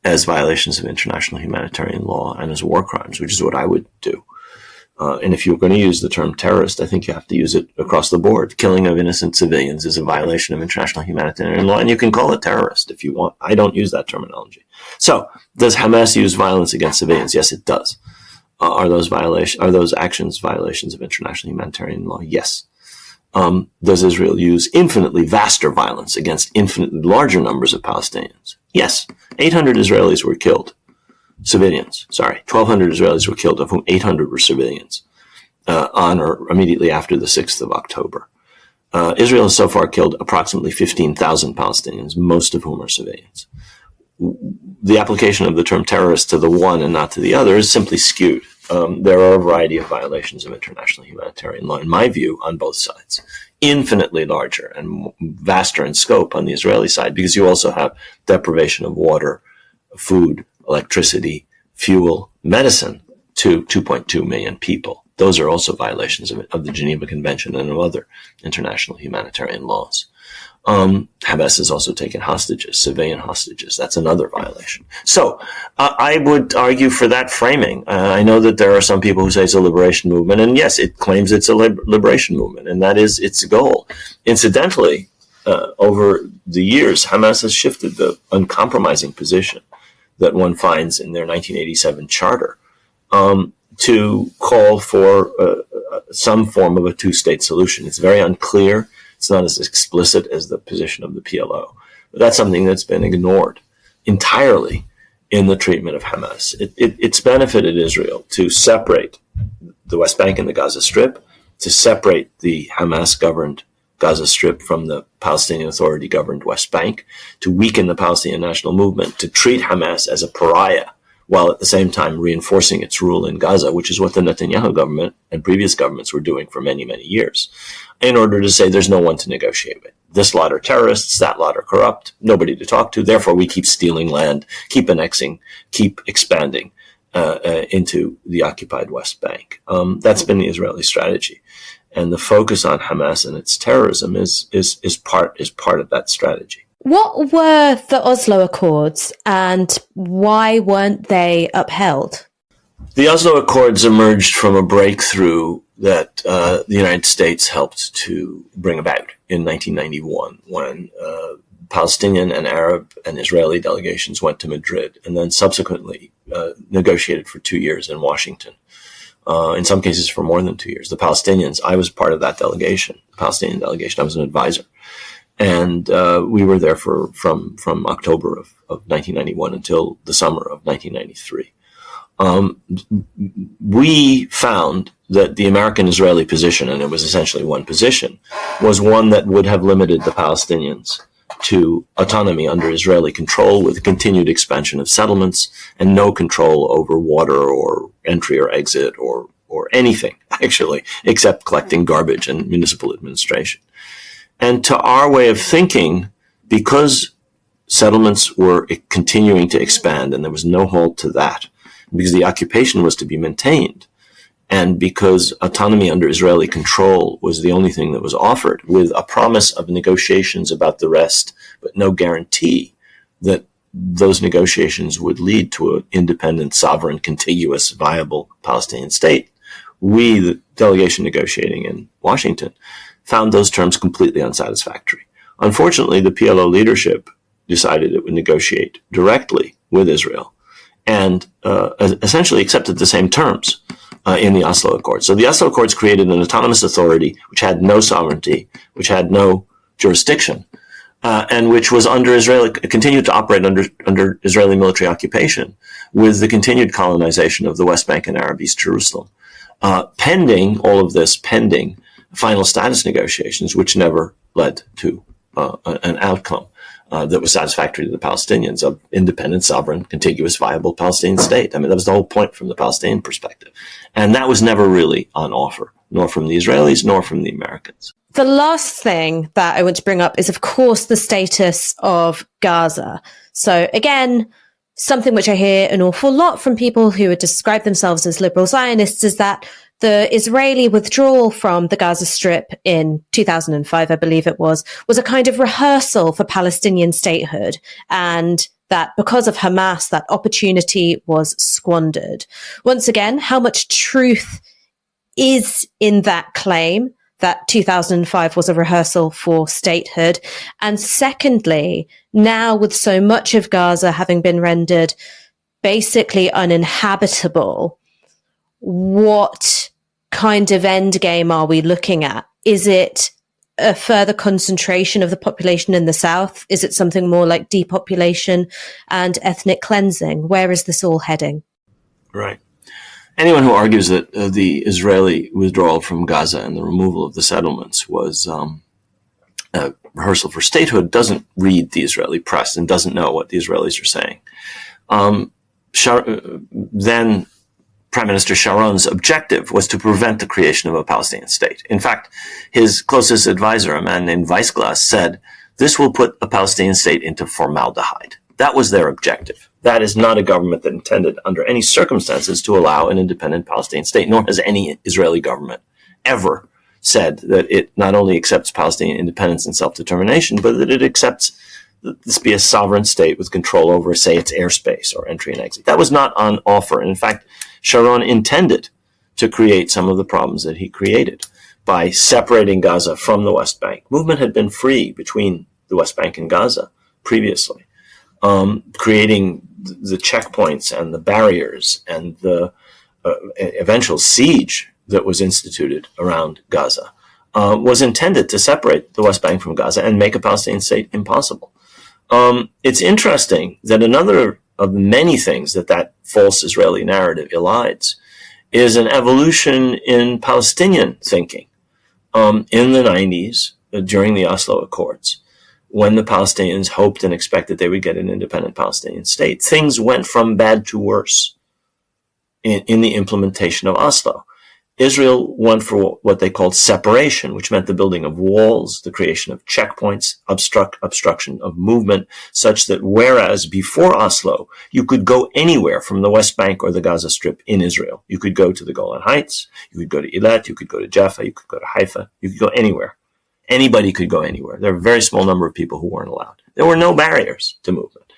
as violations of international humanitarian law and as war crimes, which is what I would do. And if you're going to use the term terrorist, I think you have to use it across the board. Killing of innocent civilians is a violation of international humanitarian law, and you can call it terrorist if you want. I don't use that terminology. So, does Hamas use violence against civilians? Yes, it does. Are those actions violations of international humanitarian law? Yes. Does Israel use infinitely vaster violence against infinitely larger numbers of Palestinians? Yes. 800 Israelis were killed. Civilians, 1,200 Israelis were killed, of whom 800 were civilians, on or immediately after the 6th of October. Israel has so far killed approximately 15,000 Palestinians, most of whom are civilians. The application of the term terrorist to the one and not to the other is simply skewed. There are a variety of violations of international humanitarian law, in my view, on both sides. Infinitely larger and vaster in scope on the Israeli side, because you also have deprivation of water, food, electricity, fuel, medicine to 2.2 million people. Those are also violations of the Geneva Convention and of other international humanitarian laws. Hamas has also taken hostages, civilian hostages. That's another violation. So I would argue for that framing. I know that there are some people who say it's a liberation movement, and yes, it claims it's a liberation movement, and that is its goal. Incidentally, over the years, Hamas has shifted the uncompromising position that one finds in their 1987 charter to call for some form of a two-state solution. It's very unclear. It's not as explicit as the position of the PLO. But that's something that's been ignored entirely in the treatment of Hamas. It's benefited Israel to separate the West Bank and the Gaza Strip, to separate the Hamas-governed Gaza Strip from the Palestinian Authority-governed West Bank, to weaken the Palestinian national movement, to treat Hamas as a pariah, while at the same time reinforcing its rule in Gaza, which is what the Netanyahu government and previous governments were doing for many, many years, in order to say there's no one to negotiate with. This lot are terrorists, that lot are corrupt, nobody to talk to, therefore we keep stealing land, keep annexing, keep expanding into the occupied West Bank. That's been the Israeli strategy. And the focus on Hamas and its terrorism is part of that strategy. What were the Oslo Accords and why weren't they upheld? The Oslo Accords emerged from a breakthrough that the United States helped to bring about in 1991 when Palestinian and Arab and Israeli delegations went to Madrid and then subsequently negotiated for 2 years in Washington. In some cases for more than 2 years. The Palestinians, I was part of that delegation, the Palestinian delegation. I was an advisor. And we were there from October of 1991 until the summer of 1993. We found that the American-Israeli position, and it was essentially one position, was one that would have limited the Palestinians to autonomy under Israeli control with continued expansion of settlements and no control over water or entry or exit or anything, actually, except collecting garbage and municipal administration. And to our way of thinking, because settlements were continuing to expand and there was no halt to that, because the occupation was to be maintained, and because autonomy under Israeli control was the only thing that was offered, with a promise of negotiations about the rest, but no guarantee that those negotiations would lead to an independent, sovereign, contiguous, viable Palestinian state, we, the delegation negotiating in Washington, found those terms completely unsatisfactory. Unfortunately, the PLO leadership decided it would negotiate directly with Israel and essentially accepted the same terms in the Oslo Accords. So the Oslo Accords created an autonomous authority which had no sovereignty, which had no jurisdiction, and which was continued to operate under Israeli military occupation with the continued colonization of the West Bank and Arab East Jerusalem, pending final status negotiations, which never led to an outcome that was satisfactory to the Palestinians of independent, sovereign, contiguous, viable Palestinian state. I mean, that was the whole point from the Palestinian perspective. And that was never really on offer, nor from the Israelis, nor from the Americans. The last thing that I want to bring up is, of course, the status of Gaza. So again, something which I hear an awful lot from people who would describe themselves as liberal Zionists is that the Israeli withdrawal from the Gaza Strip in 2005, I believe it was a kind of rehearsal for Palestinian statehood, and that because of Hamas, that opportunity was squandered. Once again, how much truth is in that claim that 2005 was a rehearsal for statehood? And secondly, now with so much of Gaza having been rendered basically uninhabitable, what kind of end game are we looking at? Is it a further concentration of the population in the south? Is it something more like depopulation and ethnic cleansing? Where is this all heading? Right. Anyone who argues that the Israeli withdrawal from Gaza and the removal of the settlements was a rehearsal for statehood doesn't read the Israeli press and doesn't know what the Israelis are saying. Then Prime Minister Sharon's objective was to prevent the creation of a Palestinian state. In fact, his closest advisor, a man named Weissglass, said, this will put a Palestinian state into formaldehyde. That was their objective. That is not a government that intended under any circumstances to allow an independent Palestinian state, nor has any Israeli government ever said that it not only accepts Palestinian independence and self-determination, but that it accepts that this be a sovereign state with control over, say, its airspace or entry and exit. That was not on offer. And in fact, Sharon intended to create some of the problems that he created by separating Gaza from the West Bank. Movement had been free between the West Bank and Gaza previously, creating the checkpoints and the barriers and the eventual siege that was instituted around Gaza was intended to separate the West Bank from Gaza and make a Palestinian state impossible. It's interesting that another of the many things that false Israeli narrative elides is an evolution in Palestinian thinking. In the 90s, during the Oslo Accords, when the Palestinians hoped and expected they would get an independent Palestinian state, things went from bad to worse in the implementation of Oslo. Israel went for what they called separation, which meant the building of walls, the creation of checkpoints, obstruction of movement, such that whereas before Oslo, you could go anywhere from the West Bank or the Gaza Strip in Israel. You could go to the Golan Heights, you could go to Eilat, you could go to Jaffa, you could go to Haifa, you could go anywhere. Anybody could go anywhere. There are a very small number of people who weren't allowed. There were no barriers to movement.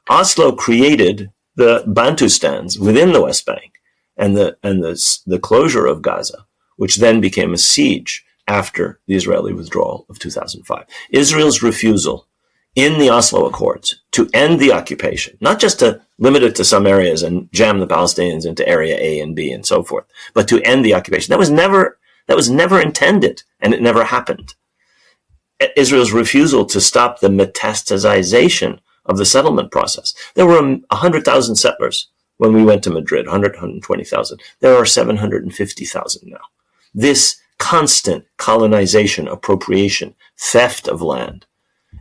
Oslo created the Bantustans within the West Bank and the closure of Gaza, which then became a siege after the Israeli withdrawal of 2005. Israel's refusal in the Oslo Accords to end the occupation, not just to limit it to some areas and jam the Palestinians into area A and B and so forth, but to end the occupation. That was never intended, and it never happened. Israel's refusal to stop the metastasization of the settlement process. There were 100,000 settlers when we went to Madrid, 120,000. There are 750,000 now. This constant colonization, appropriation, theft of land,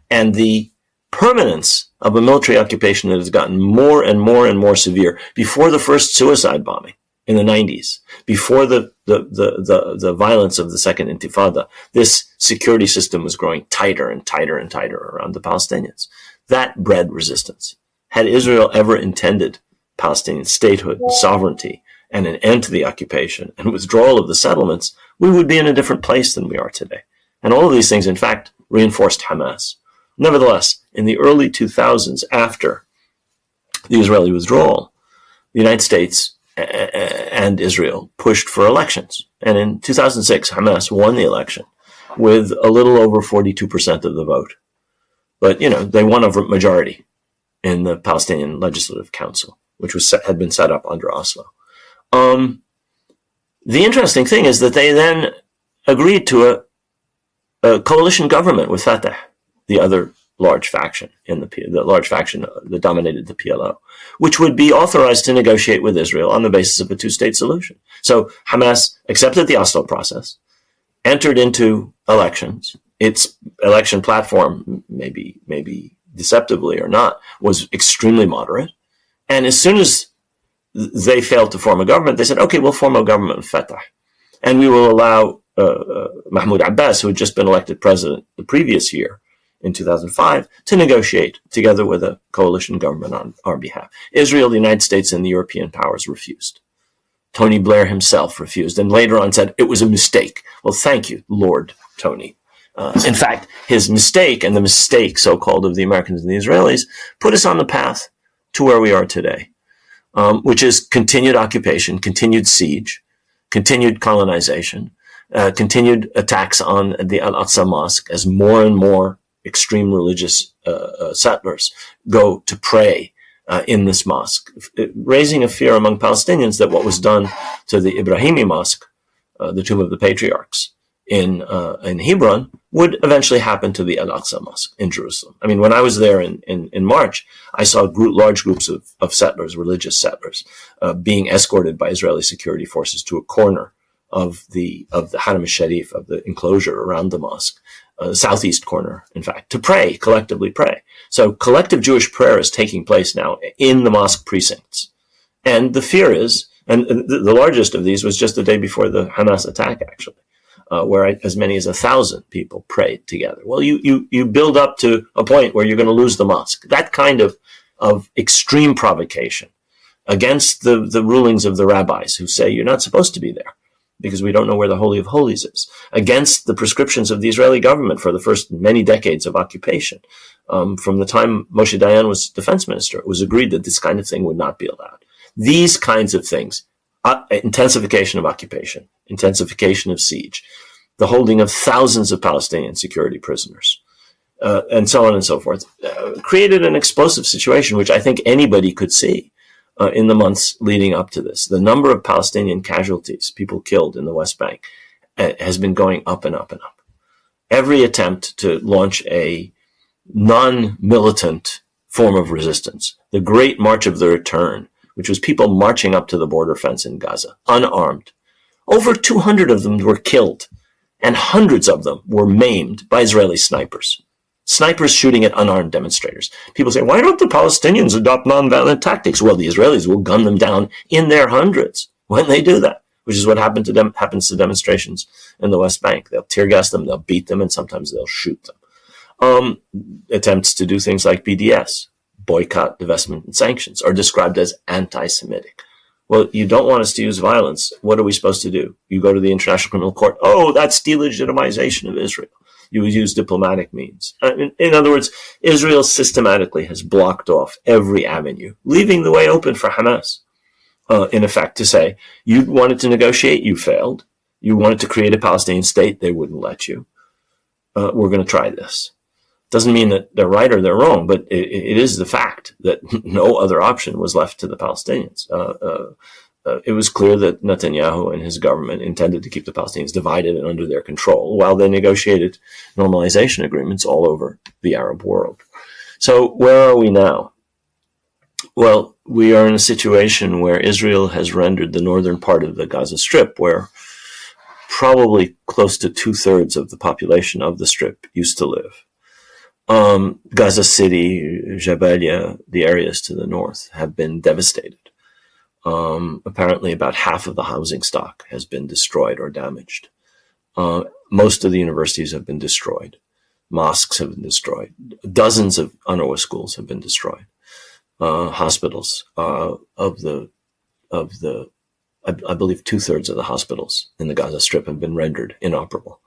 and the permanence of a military occupation that has gotten more and more and more severe before the first suicide bombing in the 90s, before the violence of the Second Intifada, this security system was growing tighter and tighter and tighter around the Palestinians. That bred resistance. Had Israel ever intended Palestinian statehood, sovereignty, and an end to the occupation and withdrawal of the settlements, we would be in a different place than we are today. And all of these things, in fact, reinforced Hamas. Nevertheless, in the early 2000s, after the Israeli withdrawal, the United States and Israel pushed for elections. And in 2006, Hamas won the election with a little over 42% of the vote. But, they won a majority in the Palestinian Legislative Council, which had been set up under Oslo. The interesting thing is that they then agreed to a coalition government with Fatah, the other large faction the large faction that dominated the PLO, which would be authorized to negotiate with Israel on the basis of a two-state solution. So Hamas accepted the Oslo process, entered into elections. Its election platform, maybe deceptively or not, was extremely moderate. And as soon as they failed to form a government, they said, okay, we'll form a government with Fatah. And we will allow Mahmoud Abbas, who had just been elected president the previous year, in 2005, to negotiate together with a coalition government on our behalf. Israel, the United States, and the European powers refused. Tony Blair himself refused, and later on said it was a mistake. Well, thank you, Lord Tony. In fact, his mistake, and the mistake, so-called, of the Americans and the Israelis, put us on the path to where we are today, which is continued occupation, continued siege, continued colonization, continued attacks on the Al-Aqsa Mosque as more and more extreme religious settlers go to pray in this mosque, raising a fear among Palestinians that what was done to the Ibrahimi Mosque, the Tomb of the Patriarchs, in Hebron, would eventually happen to the Al-Aqsa Mosque in Jerusalem. I mean, when I was there in March, I saw large groups of settlers, religious settlers, being escorted by Israeli security forces to a corner of the Haram al-Sharif, of the enclosure around the mosque, southeast corner, in fact, to pray, collectively pray. So collective Jewish prayer is taking place now in the mosque precincts. And the fear is, and the largest of these was just the day before the Hamas attack, actually, where as many as 1,000 people prayed together. Well, you build up to a point where you're going to lose the mosque. That kind of extreme provocation against the rulings of the rabbis who say you're not supposed to be there, because we don't know where the Holy of Holies is, against the prescriptions of the Israeli government for the first many decades of occupation. From the time Moshe Dayan was defense minister, it was agreed that this kind of thing would not be allowed. These kinds of things, intensification of occupation, intensification of siege, the holding of thousands of Palestinian security prisoners, and so on and so forth, created an explosive situation, which I think anybody could see. In the months leading up to this, the number of Palestinian casualties, people killed in the West Bank, has been going up and up and up. Every attempt to launch a non-militant form of resistance, the Great March of the Return, which was people marching up to the border fence in Gaza, unarmed. Over 200 of them were killed, and hundreds of them were maimed by Israeli snipers. Snipers shooting at unarmed demonstrators. People say, why don't the Palestinians adopt nonviolent tactics? Well, the Israelis will gun them down in their hundreds when they do that, which is what happens to demonstrations in the West Bank. They'll tear gas them, they'll beat them, and sometimes they'll shoot them. Attempts to do things like BDS, boycott, divestment, and sanctions, are described as anti-Semitic. Well, you don't want us to use violence. What are we supposed to do? You go to the International Criminal Court. Oh, that's delegitimization of Israel. You would use diplomatic means. In other words, Israel systematically has blocked off every avenue, leaving the way open for Hamas, in effect, to say, you wanted to negotiate, you failed. You wanted to create a Palestinian state, they wouldn't let you. We're going to try this. Doesn't mean that they're right or they're wrong, but it is the fact that no other option was left to the Palestinians. It was clear that Netanyahu and his government intended to keep the Palestinians divided and under their control while they negotiated normalization agreements all over the Arab world. So where are we now? Well, we are in a situation where Israel has rendered the northern part of the Gaza Strip, where probably close to 2/3 of the population of the Strip used to live. Gaza City, Jabalia, the areas to the north have been devastated. Apparently about half of the housing stock has been destroyed or damaged. Most of the universities have been destroyed. Mosques have been destroyed. Dozens of UNRWA schools have been destroyed. Hospitals, I believe 2/3 of the hospitals in the Gaza Strip have been rendered inoperable.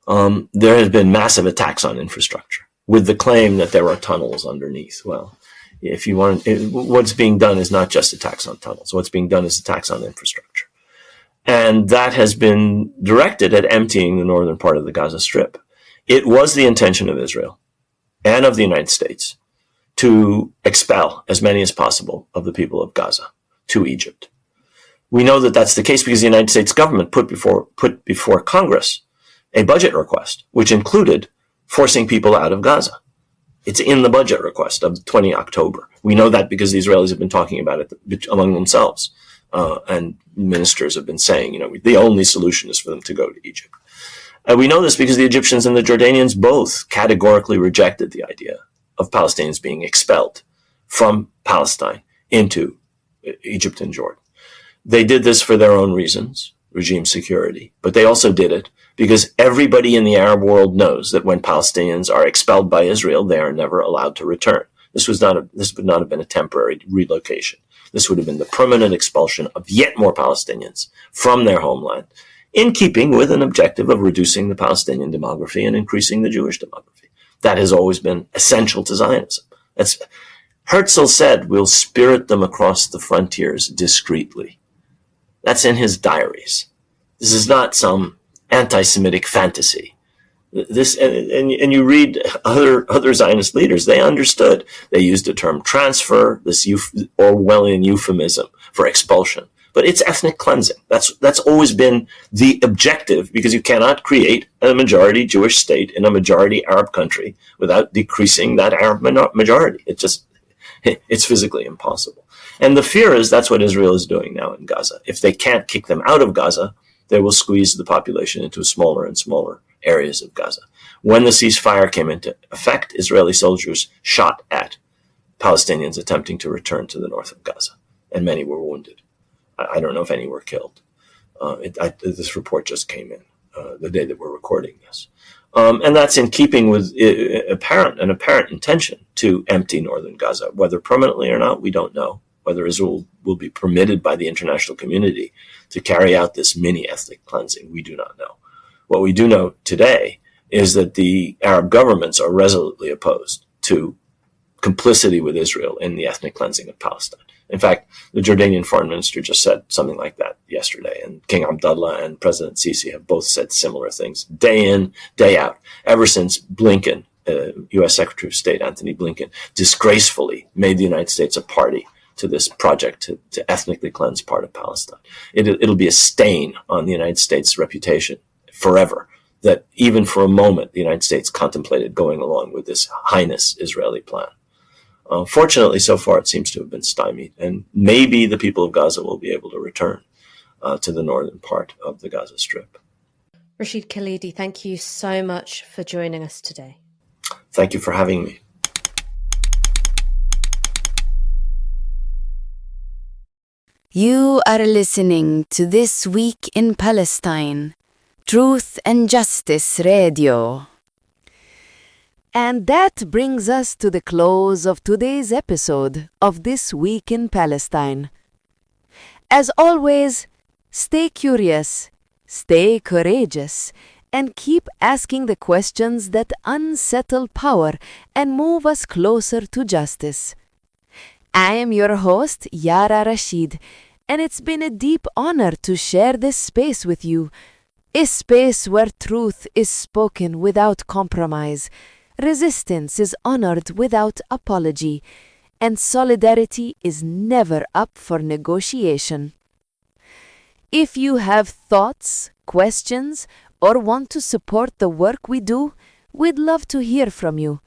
There has been massive attacks on infrastructure with the claim that there are tunnels underneath. Well, if you want, what's being done is not just attacks on tunnels. What's being done is attacks on infrastructure. And that has been directed at emptying the northern part of the Gaza Strip. It was the intention of Israel and of the United States to expel as many as possible of the people of Gaza to Egypt. We know that that's the case because the United States government put before Congress a budget request, which included forcing people out of Gaza. It's in the budget request of 20 October. We know that because the Israelis have been talking about it among themselves. And ministers have been saying, the only solution is for them to go to Egypt. We know this because the Egyptians and the Jordanians both categorically rejected the idea of Palestinians being expelled from Palestine into Egypt and Jordan. They did this for their own reasons, regime security, but they also did it because everybody in the Arab world knows that when Palestinians are expelled by Israel, they are never allowed to return. This would not have been a temporary relocation. This would have been the permanent expulsion of yet more Palestinians from their homeland, in keeping with an objective of reducing the Palestinian demography and increasing the Jewish demography. That has always been essential to Zionism. Herzl said, we'll spirit them across the frontiers discreetly. That's in his diaries. This is not some anti-Semitic fantasy. This and you read other Zionist leaders, they understood. They used the term transfer, this Orwellian euphemism for expulsion. But it's ethnic cleansing. That's always been the objective, because you cannot create a majority Jewish state in a majority Arab country without decreasing that Arab majority. It's physically impossible. And the fear is that's what Israel is doing now in Gaza. If they can't kick them out of Gaza, they will squeeze the population into smaller and smaller areas of Gaza. When the ceasefire came into effect, Israeli soldiers shot at Palestinians attempting to return to the north of Gaza, and many were wounded. I don't know if any were killed. This report just came in the day that we're recording this. And that's in keeping with an apparent intention to empty northern Gaza. Whether permanently or not, we don't know. Whether Israel will be permitted by the international community to carry out this mini-ethnic cleansing, we do not know. What we do know today is that the Arab governments are resolutely opposed to complicity with Israel in the ethnic cleansing of Palestine. In fact, the Jordanian foreign minister just said something like that yesterday, and King Abdullah and President Sisi have both said similar things day in, day out, ever since Blinken, U.S. Secretary of State Anthony Blinken, disgracefully made the United States a party to this project to ethnically cleanse part of Palestine. It'll be a stain on the United States' reputation forever that even for a moment the United States contemplated going along with this heinous Israeli plan. Fortunately, so far it seems to have been stymied, and maybe the people of Gaza will be able to return to the northern part of the Gaza Strip. Rashid Khalidi, thank you so much for joining us today. Thank you for having me. You are listening to This Week in Palestine, Truth and Justice Radio. And that brings us to the close of today's episode of This Week in Palestine. As always, stay curious, stay courageous, and keep asking the questions that unsettle power and move us closer to justice. I am your host, Yara Rashid, and it's been a deep honor to share this space with you, a space where truth is spoken without compromise, resistance is honored without apology, and solidarity is never up for negotiation. If you have thoughts, questions, or want to support the work we do, we'd love to hear from you.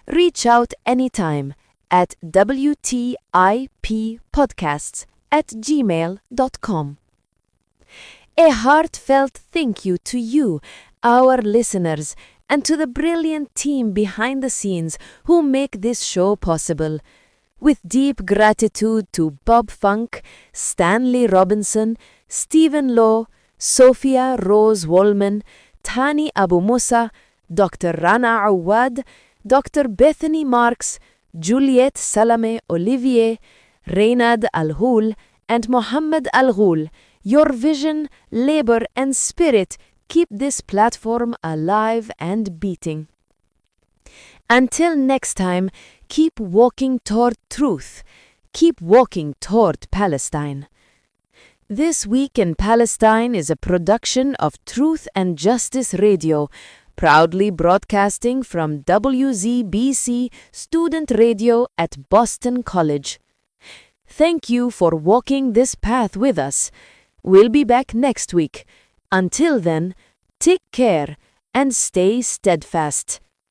Reach out anytime at wtippodcasts@gmail.com. A heartfelt thank you to you, our listeners, and to the brilliant team behind the scenes who make this show possible. With deep gratitude to Bob Funk, Stanley Robinson, Stephen Lowe, Sophia Rose Wollman, Tani Abu Musa, Dr. Rana Awad, Dr. Bethany Marks, Juliette Salame Olivier, Reynad Al-Ghul, and Mohammed Al-Ghul. Your vision, labor, and spirit keep this platform alive and beating. Until next time, keep walking toward truth. Keep walking toward Palestine. This Week in Palestine is a production of Truth and Justice Radio, proudly broadcasting from WZBC Student Radio at Boston College. Thank you for walking this path with us. We'll be back next week. Until then, take care and stay steadfast.